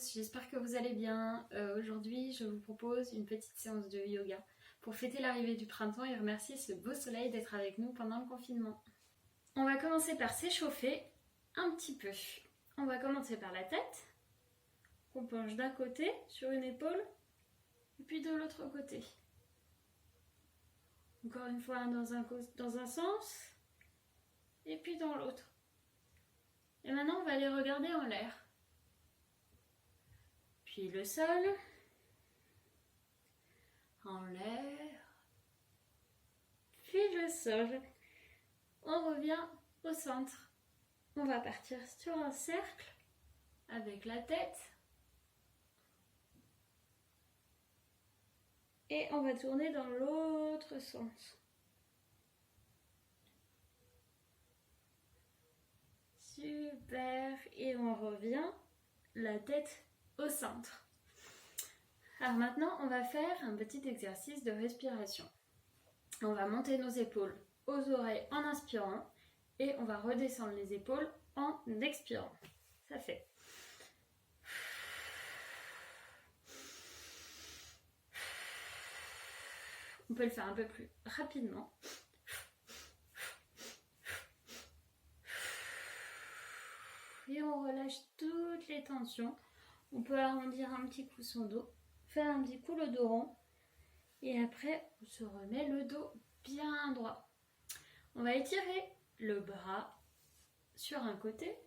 tous, j'espère que vous allez bien. Aujourd'hui, je vous propose une petite séance de yoga pour fêter l'arrivée du printemps et remercier ce beau soleil d'être avec nous pendant le confinement. On va commencer par s'échauffer un petit peu. On va commencer par la tête, qu'on penche d'un côté sur une épaule et puis de l'autre côté. Encore une fois dans un sens et puis dans l'autre. Et maintenant, on va aller regarder en l'air. Puis le sol, en l'air, puis le sol. On revient au centre. On va partir sur un cercle avec la tête. Et on va tourner dans l'autre sens. Super. Et on revient la tête au centre. Alors maintenant, on va faire un petit exercice de respiration. On va monter nos épaules aux oreilles en inspirant et on va redescendre les épaules en expirant. Ça fait. On peut le faire un peu plus rapidement. Et on relâche toutes les tensions. On peut arrondir un petit coup son dos, faire un petit coup le dos rond. Et après, on se remet le dos bien droit. On va étirer le bras sur un côté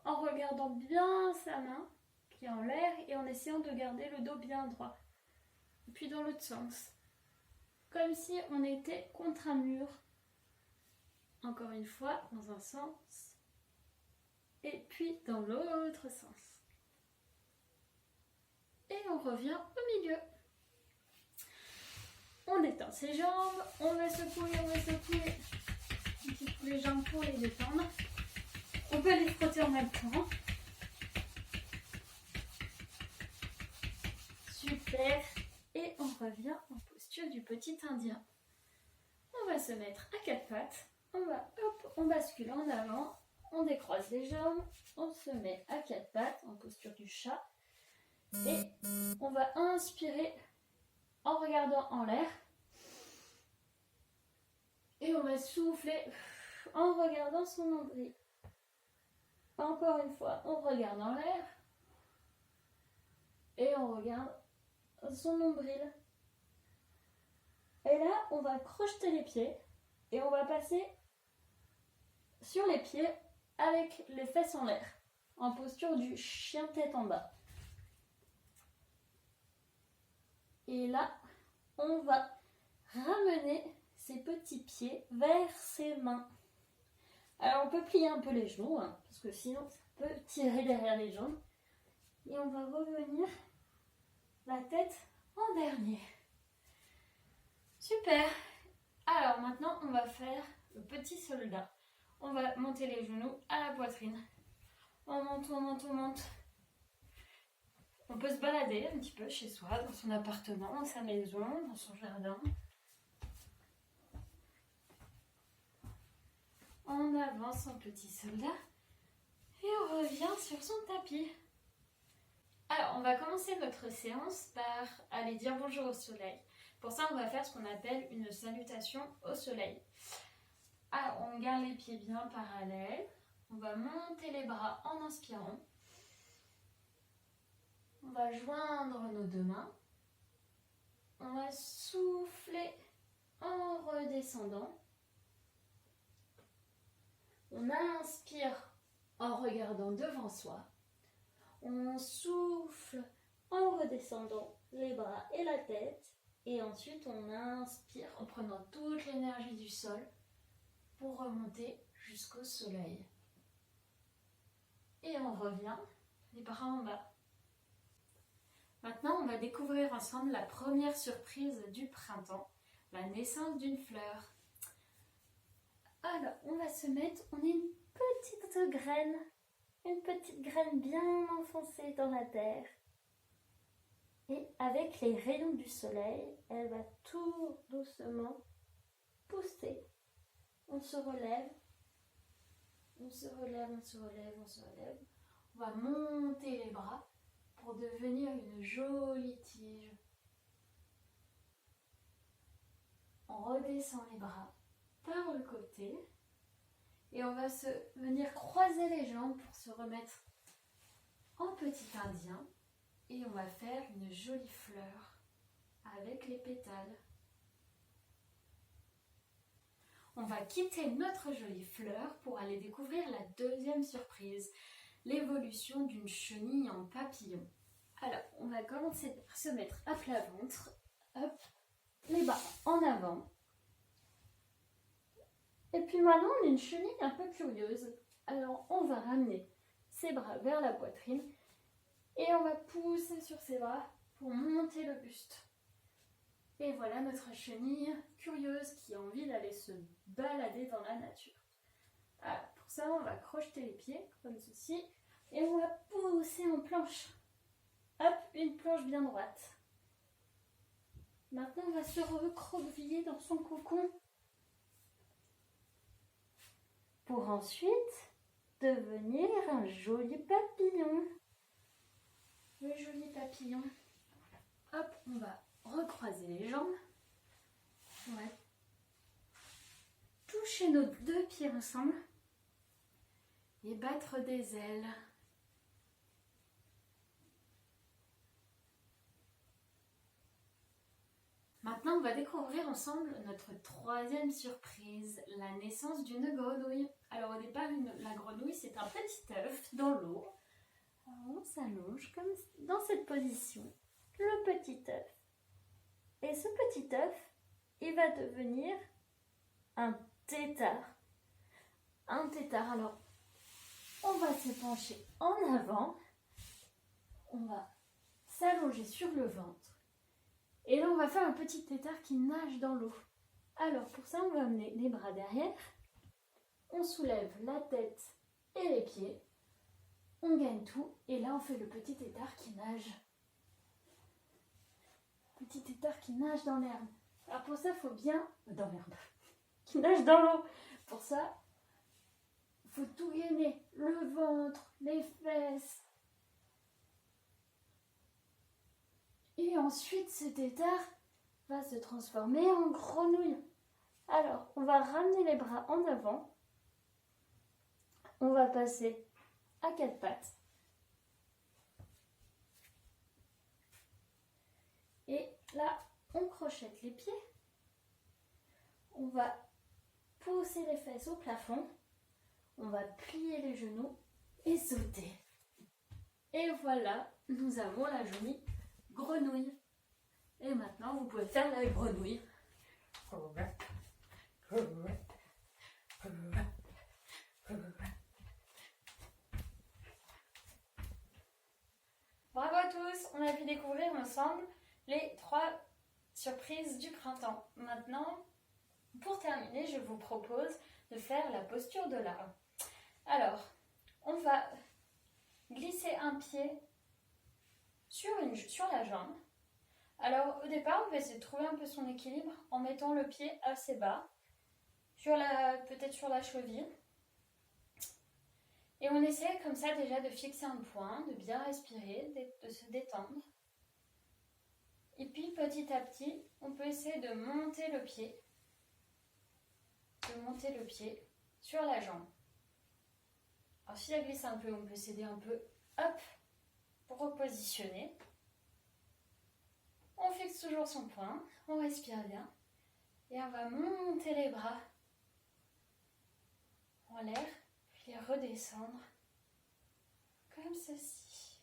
en regardant bien sa main qui est en l'air et en essayant de garder le dos bien droit. Et puis dans l'autre sens, comme si on était contre un mur. Encore une fois, dans un sens et puis dans l'autre sens. Et on revient au milieu. On détend ses jambes, on va secouer un petit peu les jambes pour les détendre. On peut les frotter en même temps. Super. Et on revient en posture du petit indien. On va se mettre à quatre pattes. On bascule en avant. On décroise les jambes. On se met à quatre pattes en posture du chat. Et on va inspirer en regardant en l'air. Et on va souffler en regardant son nombril. Encore une fois, on regarde en l'air. Et on regarde son nombril. Et là, on va crocheter les pieds. Et on va passer sur les pieds avec les fesses en l'air. En posture du chien tête en bas. Et là, on va ramener ses petits pieds vers ses mains. Alors on peut plier un peu les genoux, parce que sinon ça peut tirer derrière les jambes. Et on va revenir la tête en dernier. Super. Alors maintenant on va faire le petit soldat. On va monter les genoux à la poitrine. On monte, on monte, on monte. On peut se balader un petit peu chez soi, dans son appartement, dans sa maison, dans son jardin. On avance en petit soldat et on revient sur son tapis. Alors, on va commencer notre séance par aller dire bonjour au soleil. Pour ça, on va faire ce qu'on appelle une salutation au soleil. Alors, on garde les pieds bien parallèles. On va monter les bras en inspirant. On va joindre nos deux mains. On va souffler en redescendant. On inspire en regardant devant soi. On souffle en redescendant les bras et la tête. Et ensuite, on inspire en prenant toute l'énergie du sol pour remonter jusqu'au soleil. Et on revient, les bras en bas. Maintenant, on va découvrir ensemble la première surprise du printemps, la naissance d'une fleur. Alors, on va se mettre, on est une petite graine bien enfoncée dans la terre. Et avec les rayons du soleil, elle va tout doucement pousser. On se relève, on se relève, on se relève, on se relève. On va monter les bras pour devenir une jolie tige. On redescend les bras par le côté et on va venir croiser les jambes pour se remettre en petit indien et on va faire une jolie fleur avec les pétales. On va quitter notre jolie fleur pour aller découvrir la deuxième surprise, l'évolution d'une chenille en papillon. Alors, on va commencer par se mettre à plat ventre, hop, les bras en avant. Et puis maintenant, on a une chenille un peu curieuse. Alors, on va ramener ses bras vers la poitrine et on va pousser sur ses bras pour monter le buste. Et voilà notre chenille curieuse qui a envie d'aller se balader dans la nature. Alors, pour ça, on va crocheter les pieds comme ceci et on va pousser en planche. Hop, une planche bien droite. Maintenant, on va se recroqueviller dans son cocon pour ensuite devenir un joli papillon. Le joli papillon. Hop, on va recroiser les jambes. On va toucher nos deux pieds ensemble et battre des ailes. Maintenant, on va découvrir ensemble notre troisième surprise, la naissance d'une grenouille. Alors au départ, la grenouille, c'est un petit œuf dans l'eau. On s'allonge comme dans cette position, le petit œuf. Et ce petit œuf, il va devenir un tétard. Un tétard, alors, on va se pencher en avant, on va s'allonger sur le ventre. Et là, on va faire un petit tétard qui nage dans l'eau. Alors, pour ça, on va amener les bras derrière. On soulève la tête et les pieds. On gagne tout. Et là, on fait le petit tétard qui nage. Petit tétard qui nage dans l'herbe. Alors, pour ça, il faut bien... Dans l'herbe. Qui nage dans l'eau. Pour ça, il faut tout gainer. Le ventre, les fesses. Et ensuite, ce tétard va se transformer en grenouille. Alors, on va ramener les bras en avant. On va passer à quatre pattes. Et là, on crochette les pieds. On va pousser les fesses au plafond. On va plier les genoux et sauter. Et voilà, nous avons la jolie grenouille. Et maintenant, vous pouvez faire la grenouille. Bravo à tous, on a pu découvrir ensemble les 3 surprises du printemps. Maintenant, pour terminer, je vous propose de faire la posture de l'arbre. Alors, on va glisser un pied sur la jambe. Alors au départ, on va essayer de trouver un peu son équilibre en mettant le pied assez bas, peut-être sur la cheville. Et on essaie comme ça déjà de fixer un point, de bien respirer, de se détendre. Et puis petit à petit, on peut essayer de monter le pied sur la jambe. Alors si elle glisse un peu, on peut s'aider un peu, hop, pour repositionner. On fixe toujours son point, on respire bien et on va monter les bras en l'air, puis les redescendre comme ceci.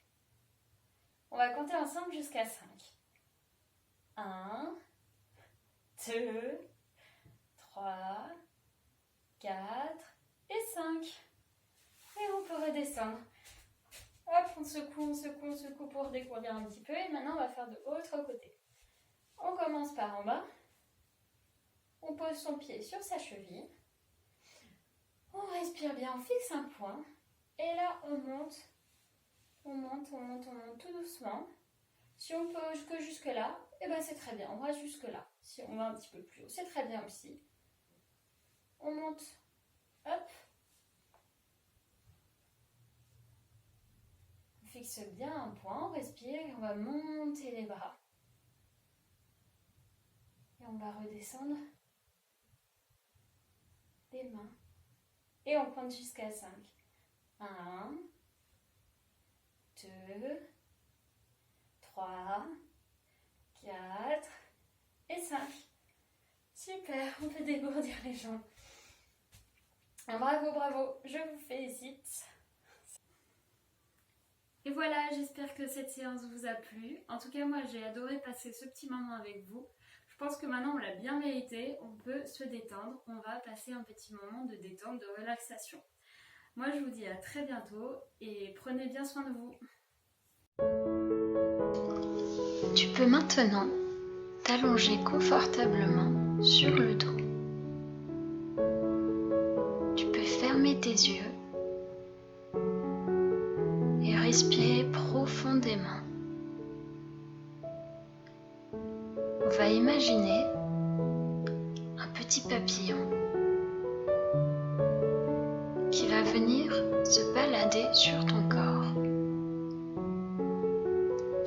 On va compter ensemble jusqu'à 5. 1, 2, 3, 4 et 5. Et on peut redescendre. Hop, on secoue pour découvrir un petit peu. Et maintenant, on va faire de l'autre côté. On commence par en bas. On pose son pied sur sa cheville. On respire bien, on fixe un point. Et là, on monte tout doucement. Si on peut que jusque là, et ben c'est très bien, on reste jusque là. Si on va un petit peu plus haut, c'est très bien aussi. On monte, hop. fixe bien un point, on respire et on va monter les bras. Et on va redescendre les mains. Et on compte jusqu'à 5. 1, 2, 3, 4 et 5. Super, on peut dégourdir les jambes. Bravo, bravo, je vous félicite. Et voilà, j'espère que cette séance vous a plu. En tout cas, moi, j'ai adoré passer ce petit moment avec vous. Je pense que maintenant, on l'a bien mérité. On peut se détendre. On va passer un petit moment de détente, de relaxation. Moi, je vous dis à très bientôt et prenez bien soin de vous. Tu peux maintenant t'allonger confortablement sur le dos. Tu peux fermer tes yeux et respirer profondément. On va imaginer un petit papillon qui va venir se balader sur ton corps.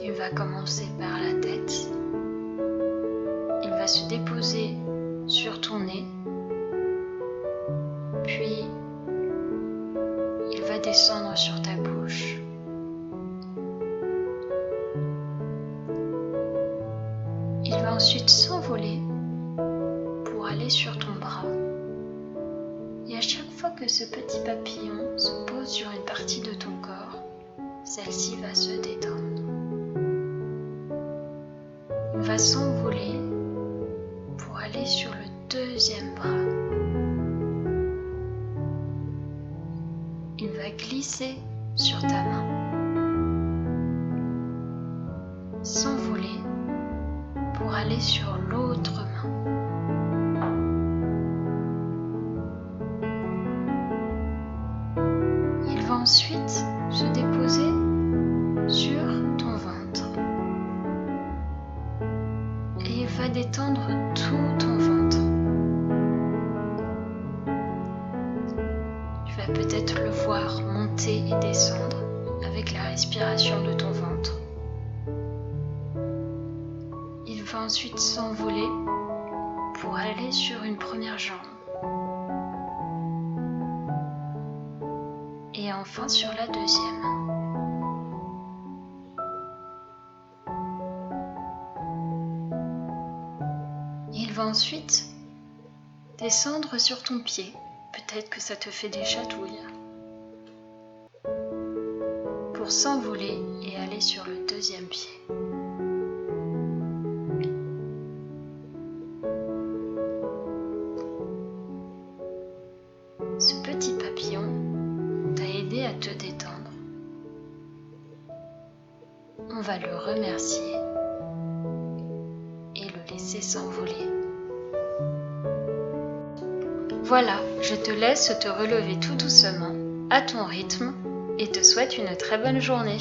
Il va commencer par la tête. Il va se déposer sur ton nez. Puis, il va descendre sur ta bouche. Il va ensuite s'envoler pour aller sur ton bras. Et à chaque fois que ce petit papillon se pose sur une partie de ton corps, celle-ci va se détendre. Il va s'envoler pour aller sur le deuxième bras. Il va glisser sur ta main, s'envoler pour aller sur l'autre main. Il va ensuite se déposer sur ton ventre et il va détendre tout ton ventre. Tu vas peut-être le voir monter et descendre avec la respiration de ton ventre. Il va ensuite s'envoler pour aller sur une première jambe. Et enfin sur la deuxième. Il va ensuite descendre sur ton pied. Peut-être que ça te fait des chatouilles. Pour s'envoler et aller sur le deuxième pied. Ce petit papillon t'a aidé à te détendre. On va le remercier et le laisser s'envoler. Voilà, je te laisse te relever tout doucement, à ton rythme, et te souhaite une très bonne journée.